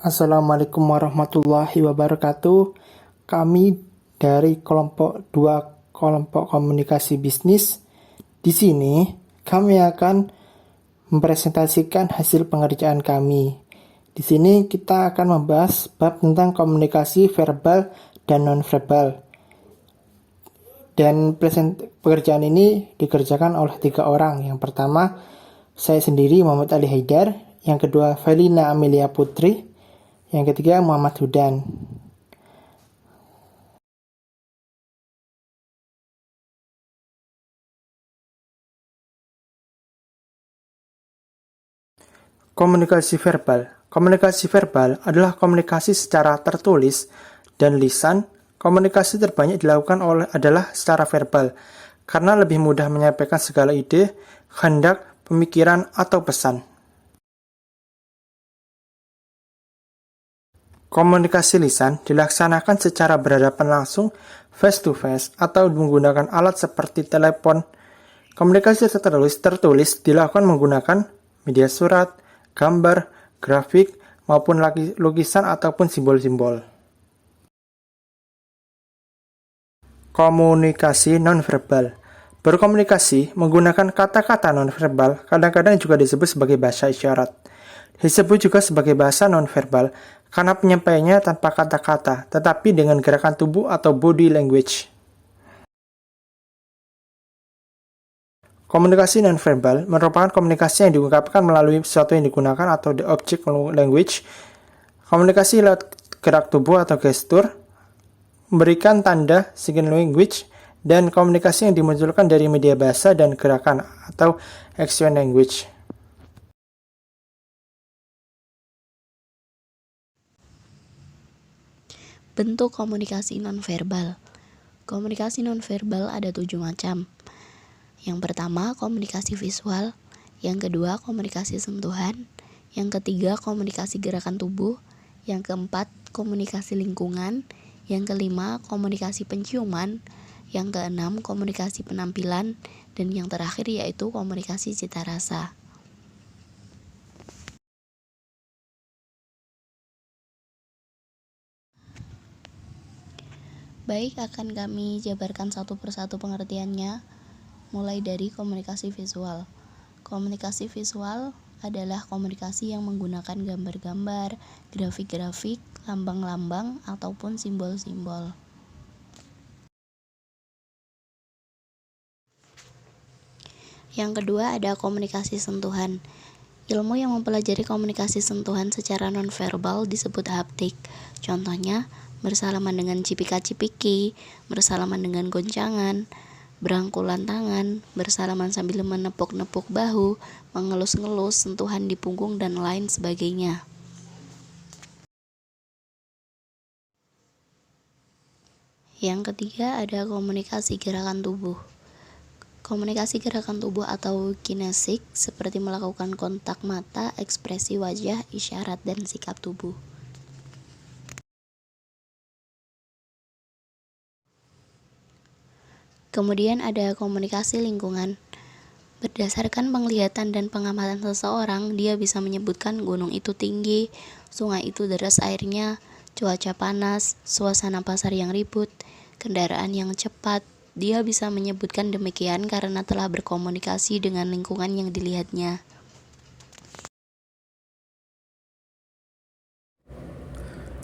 Assalamualaikum warahmatullahi wabarakatuh. Kami dari kelompok 2 kelompok komunikasi bisnis. Di sini kami akan mempresentasikan hasil pengerjaan kami. Di sini kita akan membahas bab tentang komunikasi verbal dan nonverbal. Dan pekerjaan ini dikerjakan oleh 3 orang. Yang pertama, saya sendiri Muhammad Ali Haidar. Yang kedua, Felina Amelia Putri. Yang ketiga, Muhammad Hudan. Komunikasi verbal. Komunikasi verbal adalah komunikasi secara tertulis dan lisan. Komunikasi terbanyak dilakukan adalah secara verbal, karena lebih mudah menyampaikan segala ide, kehendak, pemikiran, atau pesan. Komunikasi lisan dilaksanakan secara berhadapan langsung, face to face, atau menggunakan alat seperti telepon. Komunikasi tertulis dilakukan menggunakan media surat, gambar, grafik, maupun lukisan ataupun simbol-simbol. Komunikasi nonverbal. Berkomunikasi menggunakan kata-kata nonverbal kadang-kadang juga disebut sebagai bahasa isyarat. Disebut juga sebagai bahasa nonverbal karena penyampaiannya tanpa kata-kata, tetapi dengan gerakan tubuh atau body language. Komunikasi nonverbal merupakan komunikasi yang diungkapkan melalui sesuatu yang digunakan atau the object language. Komunikasi lewat gerak tubuh atau gestur, memberikan tanda sign language, dan komunikasi yang dimunculkan dari media bahasa dan gerakan atau action language. Bentuk komunikasi nonverbal. Komunikasi nonverbal ada 7 macam. Yang pertama, komunikasi visual. Yang kedua, komunikasi sentuhan. Yang ketiga, komunikasi gerakan tubuh. Yang keempat, komunikasi lingkungan. Yang kelima, komunikasi penciuman. Yang keenam, komunikasi penampilan. Dan yang terakhir yaitu komunikasi cita rasa. Baik, akan kami jabarkan satu persatu pengertiannya, mulai dari komunikasi visual. Komunikasi visual adalah komunikasi yang menggunakan gambar-gambar, grafik-grafik, lambang-lambang, ataupun simbol-simbol. Yang kedua ada komunikasi sentuhan. Ilmu yang mempelajari komunikasi sentuhan secara nonverbal disebut haptik. Contohnya, bersalaman dengan cipika-cipiki, bersalaman dengan goncangan, berangkulan tangan, bersalaman sambil menepuk-nepuk bahu, mengelus-ngelus, sentuhan di punggung, dan lain sebagainya. Yang ketiga ada komunikasi gerakan tubuh. Komunikasi gerakan tubuh atau kinesik seperti melakukan kontak mata, ekspresi wajah, isyarat, dan sikap tubuh. Kemudian ada komunikasi lingkungan. Berdasarkan penglihatan dan pengamatan seseorang, dia bisa menyebutkan gunung itu tinggi, sungai itu deras airnya, cuaca panas, suasana pasar yang ribut, kendaraan yang cepat. Dia bisa menyebutkan demikian karena telah berkomunikasi dengan lingkungan yang dilihatnya.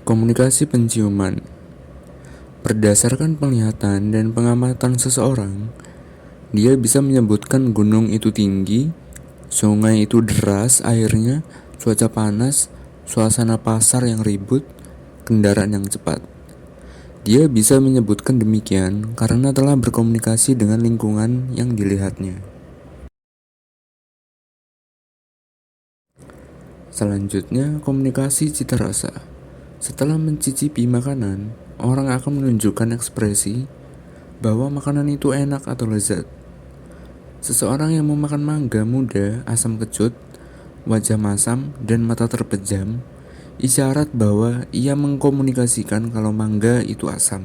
Komunikasi penciuman. Berdasarkan penglihatan dan pengamatan seseorang, dia bisa menyebutkan gunung itu tinggi, sungai itu deras airnya, cuaca panas, suasana pasar yang ribut, kendaraan yang cepat. Dia bisa menyebutkan demikian karena telah berkomunikasi dengan lingkungan yang dilihatnya. Selanjutnya, komunikasi cita rasa. Setelah mencicipi makanan, orang akan menunjukkan ekspresi bahwa makanan itu enak atau lezat. Seseorang yang memakan mangga muda, asam kecut, wajah masam, dan mata terpejam, isyarat bahwa ia mengkomunikasikan kalau mangga itu asam.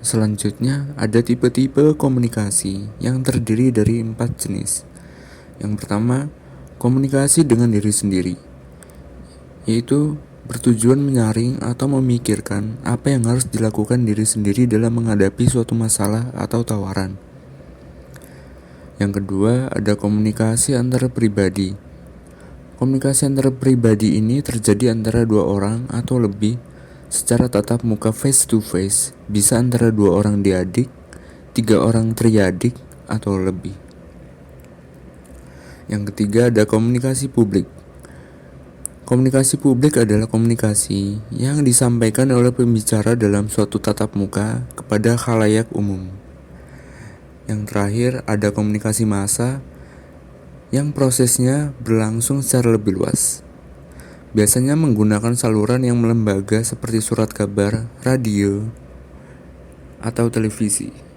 Selanjutnya, ada tipe-tipe komunikasi yang terdiri dari 4 jenis. Yang pertama, Komunikasi dengan diri sendiri, yaitu bertujuan menyaring atau memikirkan apa yang harus dilakukan diri sendiri dalam menghadapi suatu masalah atau tawaran. Yang kedua, ada komunikasi antar pribadi. Komunikasi antar pribadi ini terjadi antara dua orang atau lebih secara tatap muka face to face, bisa antara dua orang diadik, 3 orang triadik, atau lebih. Yang ketiga, ada komunikasi publik. Komunikasi publik adalah komunikasi yang disampaikan oleh pembicara dalam suatu tatap muka kepada khalayak umum. Yang terakhir, ada komunikasi massa yang prosesnya berlangsung secara lebih luas. Biasanya menggunakan saluran yang melembaga seperti surat kabar, radio, atau televisi.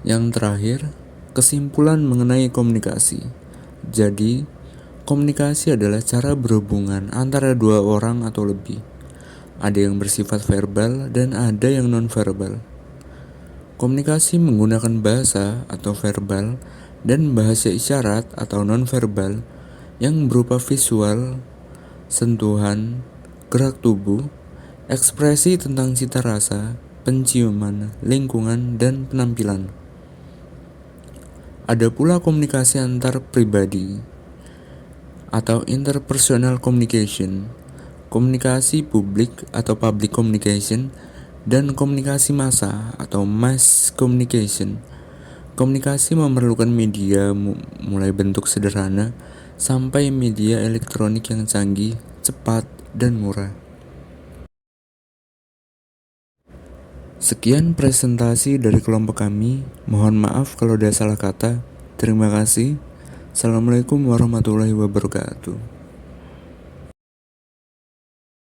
Yang terakhir, kesimpulan mengenai komunikasi. Jadi, komunikasi adalah cara berhubungan antara dua orang atau lebih. Ada yang bersifat verbal dan ada yang non-verbal. Komunikasi menggunakan bahasa atau verbal dan bahasa isyarat atau non-verbal yang berupa visual, sentuhan, gerak tubuh, ekspresi tentang cita rasa, penciuman, lingkungan, dan penampilan. Ada pula komunikasi antar pribadi atau interpersonal communication, komunikasi publik atau public communication, dan komunikasi massa atau mass communication. Komunikasi memerlukan media mulai bentuk sederhana sampai media elektronik yang canggih, cepat, dan murah. Sekian presentasi dari kelompok kami. Mohon maaf kalau ada salah kata. Terima kasih. Assalamualaikum warahmatullahi wabarakatuh.